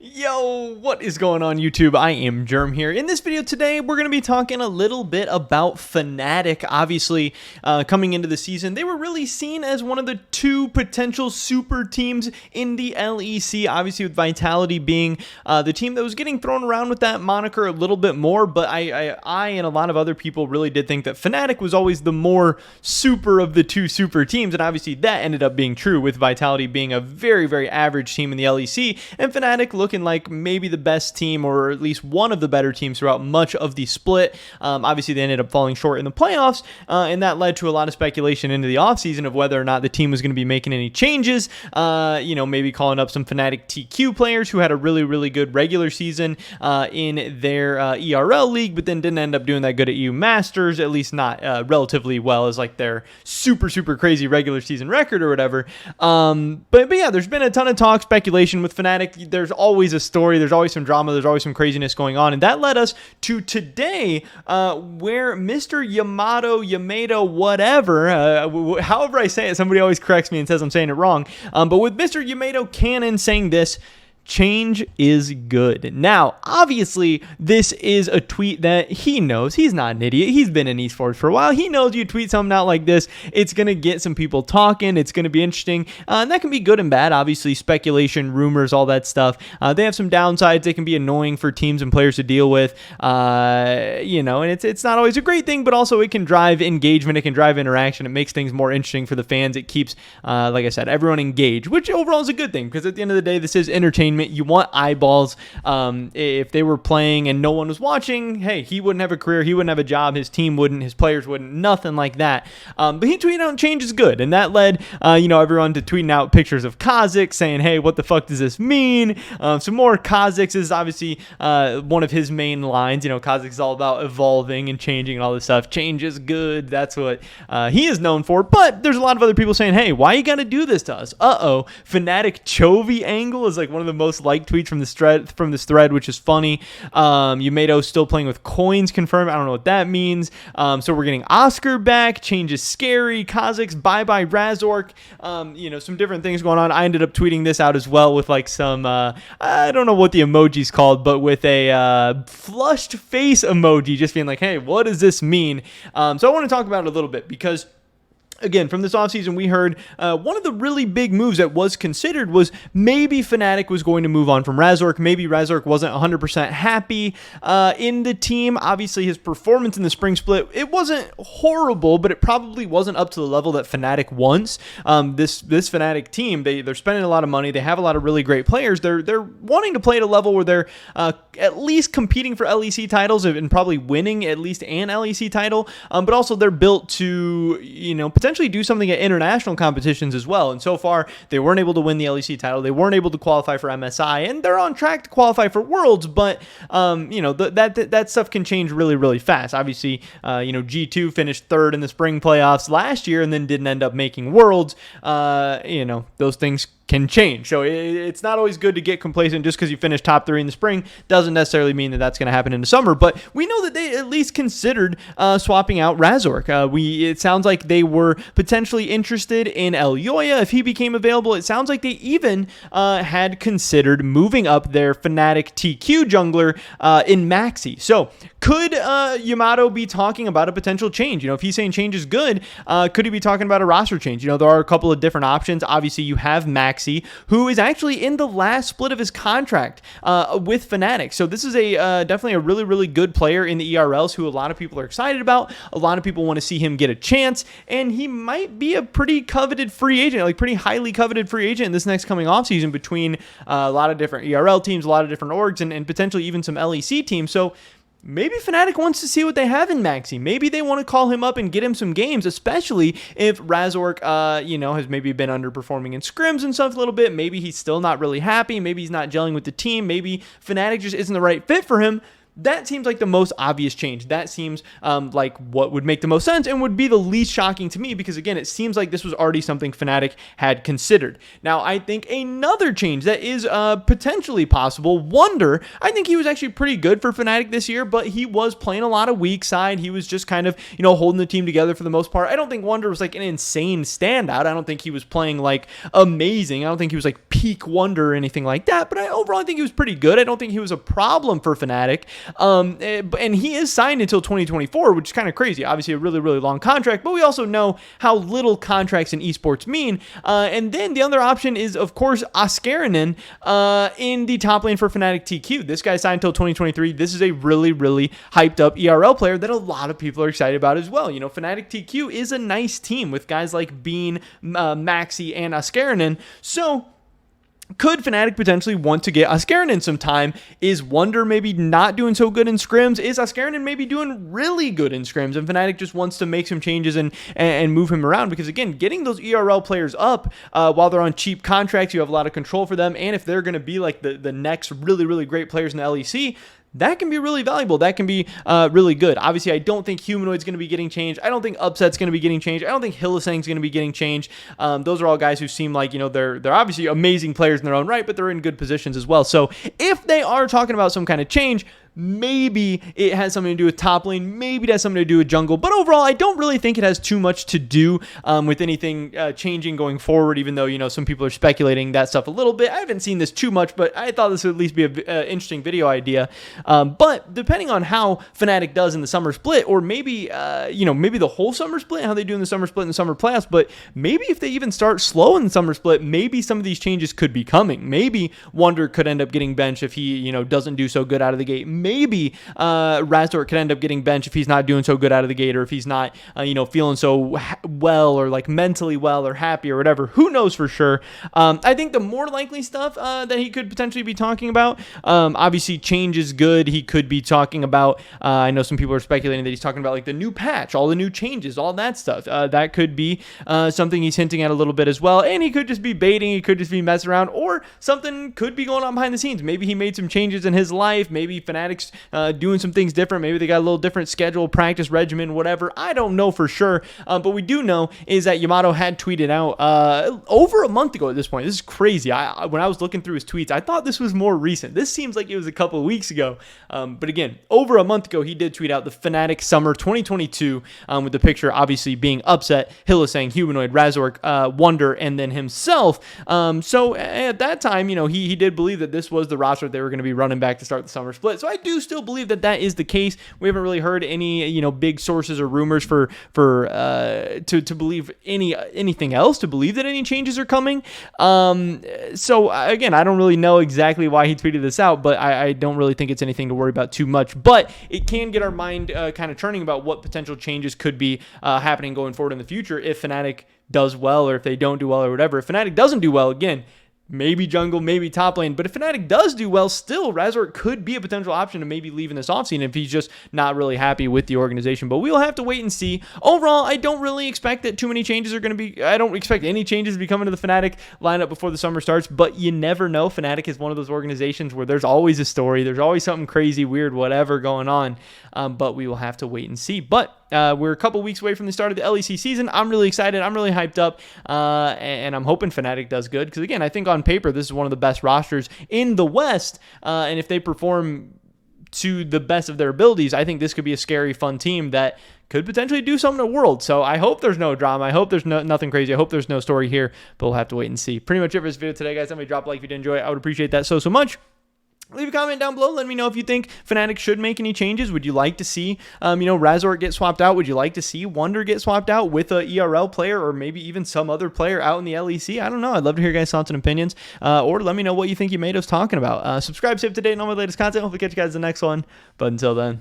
Yo, what is going on YouTube? I am Germ here. In this video today, we're going to be talking a little bit about Fnatic. Obviously, coming into the season, they were really seen as one of the two potential super teams in the LEC. Obviously, with Vitality being the team that was getting thrown around with that moniker a little bit more, but I and a lot of other people really did think that Fnatic was always the more super of the two super teams, and obviously that ended up being true with Vitality being a very, very average team in the LEC, and Fnatic looking like maybe the best team, or at least one of the better teams throughout much of the split. Obviously, they ended up falling short in the playoffs, and that led to a lot of speculation into the offseason of whether or not the team was going to be making any changes, maybe calling up some Fnatic TQ players who had a really, really good regular season in their ERL league, but then didn't end up doing that good at EU Masters, at least not relatively well as like their super, super crazy regular season record or whatever. But yeah, there's been a ton of talk, speculation with Fnatic. There's always a story, there's always some drama, there's always some craziness going on, and that led us to today, where Mr. Yamato, whatever, however I say it, somebody always corrects me and says I'm saying it wrong, but with Mr. Yamatocannon saying this: change is good. Now, obviously, this is a tweet that he knows. He's not an idiot. He's been in esports for a while. He knows you tweet something out like this, it's going to get some people talking. It's going to be interesting. And that can be good and bad. Obviously, speculation, rumors, all that stuff. They have some downsides. They can be annoying for teams and players to deal with. And it's not always a great thing, but also it can drive engagement. It can drive interaction. It makes things more interesting for the fans. It keeps, like I said, everyone engaged, which overall is a good thing, because at the end of the day, this is entertainment. You want eyeballs. If they were playing and no one was watching, hey, he wouldn't have a career, he wouldn't have a job, his team wouldn't, his players wouldn't, nothing like that. But he tweeted out change is good, and that led everyone to tweeting out pictures of Kha'Zix saying, hey, what the fuck does this mean? Some more Kha'Zix is obviously one of his main lines. Kha'Zix is all about evolving and changing and all this stuff. Change is good. That's what he is known for. But there's a lot of other people saying, hey, why you gotta do this to us? Fnatic Chovy angle is like one of the most liked tweets from this thread, which is funny. Yamato still playing with coins confirmed. I don't know what that means. So we're getting Oscar back. Change is scary. Kha'Zix, bye Razork. Some different things going on. I ended up tweeting this out as well with like some, I don't know what the emoji's called, but with a flushed face emoji, just being like, hey, what does this mean? So I want to talk about it a little bit, because again, from this offseason, we heard one of the really big moves that was considered was maybe Fnatic was going to move on from Razork. Maybe Razork wasn't 100% happy in the team. Obviously, his performance in the spring split, it wasn't horrible, but it probably wasn't up to the level that Fnatic wants. This Fnatic team, they're spending a lot of money. They have a lot of really great players. They're wanting to play at a level where they're at least competing for LEC titles and probably winning at least an LEC title. But also they're built to, potentially do something at international competitions as well. And so far, they weren't able to win the LEC title. They weren't able to qualify for MSI, and they're on track to qualify for Worlds. But that stuff can change really, really fast. Obviously, G2 finished third in the spring playoffs last year and then didn't end up making Worlds. Those things can change. So it's not always good to get complacent just because you finish top 3 in the spring. Doesn't necessarily mean that that's going to happen in the summer, but we know that they at least considered swapping out Razork. It sounds like they were potentially interested in Elyoya if he became available. It sounds like they even had considered moving up their Fnatic TQ jungler in Maxi. So could Yamato be talking about a potential change? If he's saying change is good, could he be talking about a roster change? There are a couple of different options. Obviously, you have Maxi, who is actually in the last split of his contract with Fnatic. So this is definitely a really, really good player in the ERLs who a lot of people are excited about. A lot of people want to see him get a chance, and he might be a pretty coveted free agent, like pretty highly coveted free agent in this next coming offseason between a lot of different ERL teams, a lot of different orgs, and potentially even some LEC teams. So maybe Fnatic wants to see what they have in Maxi. Maybe they want to call him up and get him some games, especially if Razork, has maybe been underperforming in scrims and stuff a little bit. Maybe he's still not really happy. Maybe he's not gelling with the team. Maybe Fnatic just isn't the right fit for him. That seems like the most obvious change. That seems like what would make the most sense and would be the least shocking to me, because again, it seems like this was already something Fnatic had considered. Now, I think another change that is potentially possible, Wunder, I think he was actually pretty good for Fnatic this year, but he was playing a lot of weak side. He was just kind of, holding the team together for the most part. I don't think Wunder was like an insane standout. I don't think he was playing like amazing. I don't think he was like peak Wunder or anything like that, but overall I think he was pretty good. I don't think he was a problem for Fnatic. And he is signed until 2024, which is kind of crazy. Obviously a really, really long contract, but we also know how little contracts in esports mean. And then the other option is, of course, Yamatocannon in the top lane for Fnatic TQ. This guy signed until 2023. This is a really, really hyped up ERL player that a lot of people are excited about as well. Fnatic TQ is a nice team with guys like Bean, Maxi, and Yamatocannon. So could Fnatic potentially want to get Yamatocannon some time? Is Wunder maybe not doing so good in scrims? Is Yamatocannon maybe doing really good in scrims? And Fnatic just wants to make some changes and move him around, because again, getting those ERL players up while they're on cheap contracts, you have a lot of control for them. And if they're going to be like the next really, really great players in the LEC, that can be really valuable. That can be really good. Obviously, I don't think Humanoid's going to be getting changed. I don't think Upset's going to be getting changed. I don't think Hylissang's going to be getting changed. Those are all guys who seem like, they're obviously amazing players in their own right, but they're in good positions as well. So if they are talking about some kind of change, maybe it has something to do with top lane. Maybe it has something to do with jungle. But overall, I don't really think it has too much to do with anything changing going forward, even though, some people are speculating that stuff a little bit. I haven't seen this too much, but I thought this would at least be an interesting video idea. But depending on how Fnatic does in the summer split, or maybe, maybe the whole summer split, how they do in the summer split and the summer playoffs, but maybe if they even start slow in the summer split, maybe some of these changes could be coming. Maybe Wunder could end up getting benched if he, doesn't do so good out of the gate. Maybe Razor could end up getting benched if he's not doing so good out of the gate, or if he's not, feeling so well, or like mentally well or happy or whatever. Who knows for sure? I think the more likely stuff that he could potentially be talking about, obviously change is good. He could be talking about, I know some people are speculating that he's talking about like the new patch, all the new changes, all that stuff. That could be something he's hinting at a little bit as well. And he could just be baiting. He could just be messing around, or something could be going on behind the scenes. Maybe he made some changes in his life. Maybe Fnatic's doing some things different. Maybe they got a little different schedule, practice regimen, whatever. I don't know for sure. But we do know is that Yamato had tweeted out over a month ago at this point. This is crazy. When I was looking through his tweets, I thought this was more recent. This seems like it was a couple of weeks ago. But again, over a month ago, he did tweet out the Fnatic Summer 2022 with the picture obviously being Upset, Hylissang, Humanoid, Razork, Wunder, and then himself. So at that time, he did believe that this was the roster they were going to be running back to start the summer split. So I do still believe that is the case. We haven't really heard any, big sources or rumors to believe anything else, to believe that any changes are coming. So again, I don't really know exactly why he tweeted this out, but I don't really think it's anything to worry about too much. But it can get our mind kind of turning about what potential changes could be happening going forward in the future if Fnatic does well, or if they don't do well, or whatever. If Fnatic doesn't do well, again, maybe jungle, maybe top lane. But if Fnatic does do well, still, Razor could be a potential option to maybe leave in this offseason if he's just not really happy with the organization. But we'll have to wait and see. Overall, I don't really expect that too many changes are going to be... I don't expect any changes to be coming to the Fnatic lineup before the summer starts, but you never know. Fnatic is one of those organizations where there's always a story. There's always something crazy, weird, whatever going on. But we will have to wait and see. But we're a couple weeks away from the start of the LEC season. I'm really excited. I'm really hyped up. And I'm hoping Fnatic does good. Because, again, I think on paper, this is one of the best rosters in the West. And if they perform to the best of their abilities, I think this could be a scary, fun team that could potentially do something in the world. So I hope there's no drama. I hope there's nothing crazy. I hope there's no story here. But we'll have to wait and see. Pretty much it for this video today, guys. Somebody drop a like if you did enjoy it. I would appreciate that so much. Leave a comment down below. Let me know if you think Fnatic should make any changes. Would you like to see, Razor get swapped out? Would you like to see Wunder get swapped out with a ERL player, or maybe even some other player out in the LEC? I don't know. I'd love to hear your guys' thoughts and opinions. Or let me know what you think you made us talking about. Subscribe, stay up to date on all my latest content. Hopefully catch you guys in the next one. But until then.